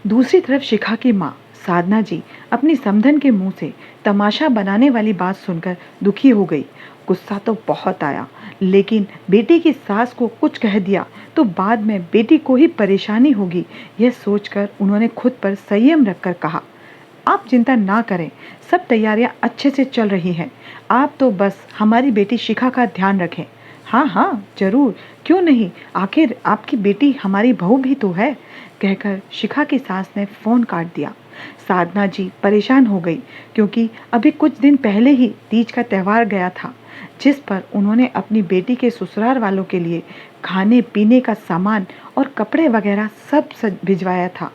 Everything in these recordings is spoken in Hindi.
दूसरी तरफ शिखा की माँ साधना जी अपनी समधन के मुंह से तमाशा बनाने वाली बात सुनकर दुखी हो गई। गुस्सा तो बहुत आया, लेकिन बेटी की सास को कुछ कह दिया तो बाद में बेटी को ही परेशानी होगी, यह सोचकर उन्होंने खुद पर संयम रखकर कहा, आप चिंता ना करें, सब तैयारियां अच्छे से चल रही हैं। आप तो बस हमारी बेटी शिखा का ध्यान रखें। हाँ हाँ जरूर, क्यों नहीं, आखिर आपकी बेटी हमारी बहू भी तो है, कहकर शिखा की सास ने फोन काट दिया। साधना जी परेशान हो गई, क्योंकि अभी कुछ दिन पहले ही तीज का त्यौहार गया था, जिस पर उन्होंने अपनी बेटी के ससुराल वालों के लिए खाने पीने का सामान और कपड़े वगैरह सब भिजवाया था।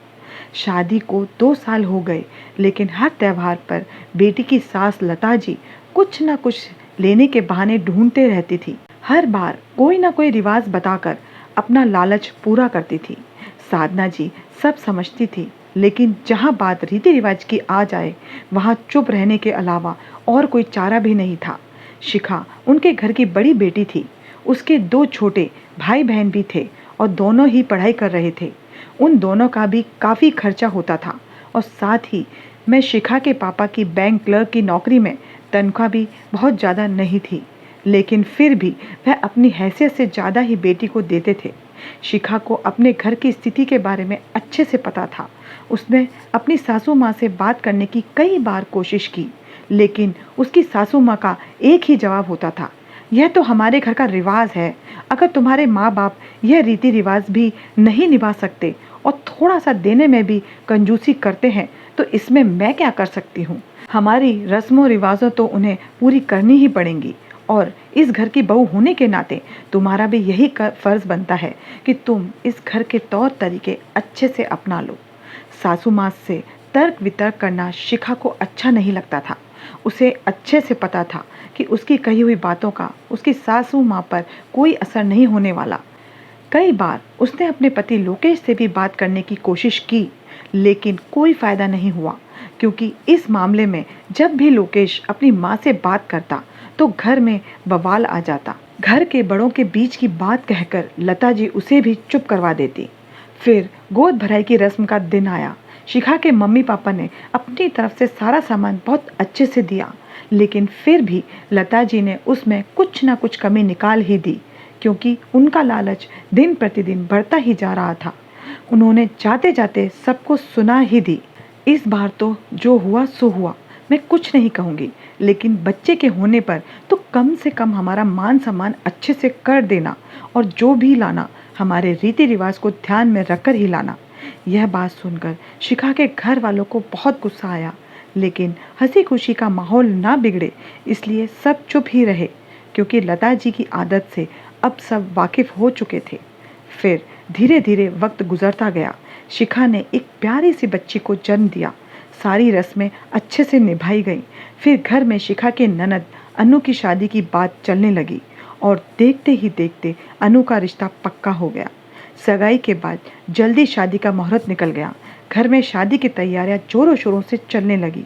शादी को 2 साल हो गए, लेकिन हर त्योहार पर बेटी की सास लता जी कुछ न कुछ लेने के बहाने ढूंढते रहती थी। हर बार कोई ना कोई रिवाज बताकर अपना लालच पूरा करती थी। साधना जी सब समझती थी, लेकिन जहाँ बात रीति रिवाज की आ जाए, वहाँ चुप रहने के अलावा और कोई चारा भी नहीं था। शिखा उनके घर की बड़ी बेटी थी। उसके 2 छोटे भाई बहन भी थे और दोनों ही पढ़ाई कर रहे थे। उन दोनों का भी काफ़ी खर्चा होता था, और साथ ही मैं शिखा के पापा की बैंक क्लर्क की नौकरी में तनख्वाह भी बहुत ज़्यादा नहीं थी, लेकिन फिर भी वह अपनी हैसियत से ज़्यादा ही बेटी को देते थे। शिखा को अपने घर की स्थिति के बारे में अच्छे से पता था। उसने अपनी सासू माँ से बात करने की कई बार कोशिश की, लेकिन उसकी सासू माँ का एक ही जवाब होता था, यह तो हमारे घर का रिवाज है। अगर तुम्हारे माँ बाप यह रीति रिवाज भी नहीं निभा सकते और थोड़ा सा देने में भी कंजूसी करते हैं, तो इसमें मैं क्या कर सकती हूँ। हमारी रस्मों रिवाजों तो उन्हें पूरी करनी ही पड़ेंगी, और इस घर की बहू होने के नाते तुम्हारा भी यही फर्ज बनता है कि तुम इस घर के तौर तरीके अच्छे से अपना लो। सासू माँ से तर्क वितर्क करना शिखा को अच्छा नहीं लगता था। उसे अच्छे से पता था कि उसकी कही हुई बातों का उसकी सासू माँ पर कोई असर नहीं होने वाला। कई बार उसने अपने पति लोकेश से भी बात करने की कोशिश की, लेकिन कोई फायदा नहीं हुआ, क्योंकि इस मामले में जब भी लोकेश अपनी माँ से बात करता तो घर में बवाल आ जाता। घर के बड़ों के बीच की बात कहकर लता जी उसे भी चुप करवा देती। फिर गोद भराई की रस्म का दिन आया। शिखा के मम्मी पापा ने अपनी तरफ से सारा सामान बहुत अच्छे से दिया, लेकिन फिर भी लता जी ने उसमें कुछ ना कुछ कमी निकाल ही दी, क्योंकि उनका लालच दिन प्रतिदिन बढ़ता ही जा रहा था। उन्होंने जाते जाते सबको सुना ही दी। इस बार तो जो हुआ सो हुआ, मैं कुछ नहीं कहूँगी, लेकिन बच्चे के होने पर तो कम से कम हमारा मान सम्मान अच्छे से कर देना, और जो भी लाना हमारे रीति रिवाज को ध्यान में रखकर ही लाना। यह बात सुनकर शिखा के घर वालों को बहुत गुस्सा आया, लेकिन हंसी खुशी का माहौल ना बिगड़े इसलिए सब चुप ही रहे, क्योंकि लता जी की आदत से अब सब वाकिफ हो चुके थे। फिर धीरे धीरे वक्त गुजरता गया। शिखा ने एक प्यारी सी बच्ची को जन्म दिया। सारी रस्में अच्छे से निभाई गई। फिर घर में शिखा के ननद अनु की शादी की बात चलने लगी, और देखते ही देखते अनु का रिश्ता पक्का हो गया। सगाई के बाद जल्दी शादी का मुहूर्त निकल गया। घर में शादी की तैयारियां जोरों शोरों से चलने लगी।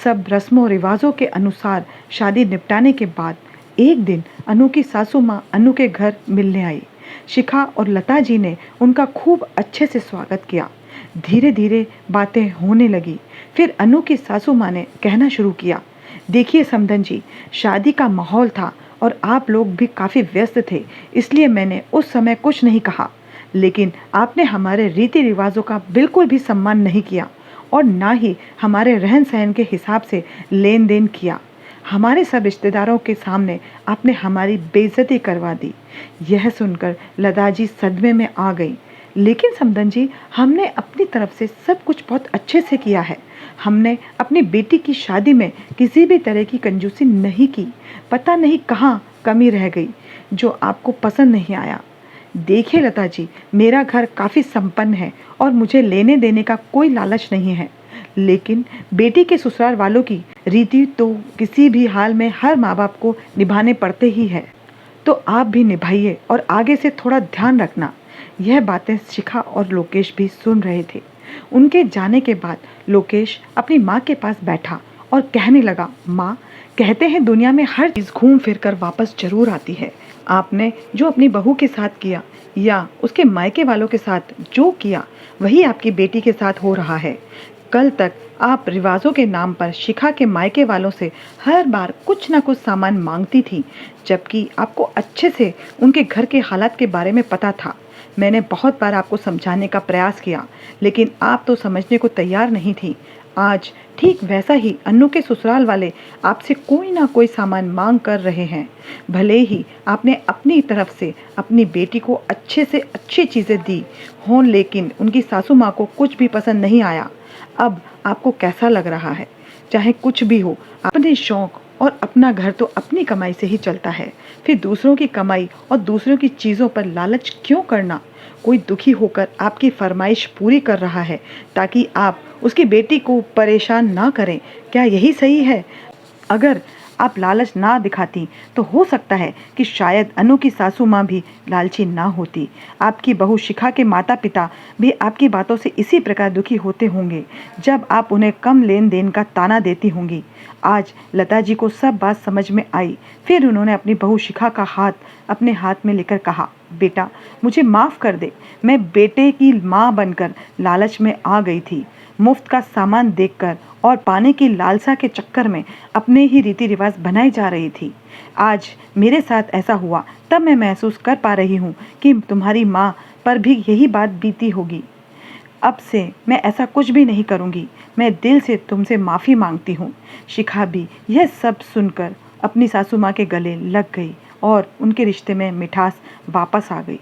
सब रस्मों रिवाजों के अनुसार शादी निपटाने के बाद एक दिन अनु की सासू माँ अनु के घर मिलने आई। शिखा और लता जी ने उनका खूब अच्छे से स्वागत किया। धीरे धीरे बातें होने लगी। फिर अनु की सासू माँ ने कहना शुरू किया, देखिए समधन जी, शादी का माहौल था और आप लोग भी काफ़ी व्यस्त थे, इसलिए मैंने उस समय कुछ नहीं कहा, लेकिन आपने हमारे रीति रिवाजों का बिल्कुल भी सम्मान नहीं किया, और ना ही हमारे रहन सहन के हिसाब से लेन देन किया। हमारे सब रिश्तेदारों के सामने आपने हमारी बेइज्जती करवा दी। यह सुनकर लता जी सदमे में आ गई। लेकिन समधन जी, हमने अपनी तरफ से सब कुछ बहुत अच्छे से किया है। हमने अपनी बेटी की शादी में किसी भी तरह की कंजूसी नहीं की। पता नहीं कहाँ कमी रह गई जो आपको पसंद नहीं आया। देखिए लता जी, मेरा घर काफ़ी संपन्न है और मुझे लेने देने का कोई लालच नहीं है, लेकिन बेटी के ससुराल वालों की रीति तो किसी भी हाल में हर माँ बाप को निभाने पड़ते ही है, तो आप भी निभाइए और आगे से थोड़ा ध्यान रखना। यह बातें शिखा और लोकेश भी सुन रहे थे। उनके जाने के बाद लोकेश अपनी माँ के पास बैठा और कहने लगा, माँ, कहते हैं दुनिया में हर चीज़ घूम फिर कर वापस जरूर आती है, आपने जो अपनी बहू के साथ किया या उसके मायके वालों के साथ जो किया वही आपकी बेटी के साथ हो रहा है। कल तक आप रिवाजों के नाम पर शिखा के मायके वालों से हर बार कुछ ना कुछ सामान मांगती थी, जबकि आपको अच्छे से उनके घर के हालात के बारे में पता था। मैंने बहुत बार आपको समझाने का प्रयास किया, लेकिन आप तो समझने को तैयार नहीं थी। आज ठीक वैसा ही अन्नू के ससुराल वाले आपसे कोई ना कोई सामान मांग कर रहे हैं। भले ही आपने अपनी तरफ से अपनी बेटी को अच्छे से अच्छी चीज़ें दी हों, लेकिन उनकी सासू माँ को कुछ भी पसंद नहीं आया। अब आपको कैसा लग रहा है? चाहे कुछ भी हो, अपने शौक और अपना घर तो अपनी कमाई से ही चलता है। फिर दूसरों की कमाई और दूसरों की चीज़ों पर लालच क्यों करना? कोई दुखी होकर आपकी फरमाइश पूरी कर रहा है ताकि आप उसकी बेटी को परेशान ना करें। क्या यही सही है? अगर आप लालच ना दिखाती तो हो सकता है कि शायद अनु की सासू माँ भी लालची ना होती। आपकी बहू शिखा के माता पिता भी आपकी बातों से इसी प्रकार दुखी होते होंगे जब आप उन्हें कम लेन देन का ताना देती होंगी। आज लता जी को सब बात समझ में आई। फिर उन्होंने अपनी बहू शिखा का हाथ अपने हाथ में लेकर कहा, बेटा मुझे माफ़ कर दे, मैं बेटे की माँ बनकर लालच में आ गई थी। मुफ्त का सामान देखकर और पाने की लालसा के चक्कर में अपने ही रीति रिवाज बनाई जा रही थी। आज मेरे साथ ऐसा हुआ तब मैं महसूस कर पा रही हूँ कि तुम्हारी माँ पर भी यही बात बीती होगी। अब से मैं ऐसा कुछ भी नहीं करूँगी। मैं दिल से तुमसे माफ़ी मांगती हूँ। शिखा भी यह सब सुनकर अपनी सासू माँ के गले लग गई और उनके रिश्ते में मिठास वापस आ गई।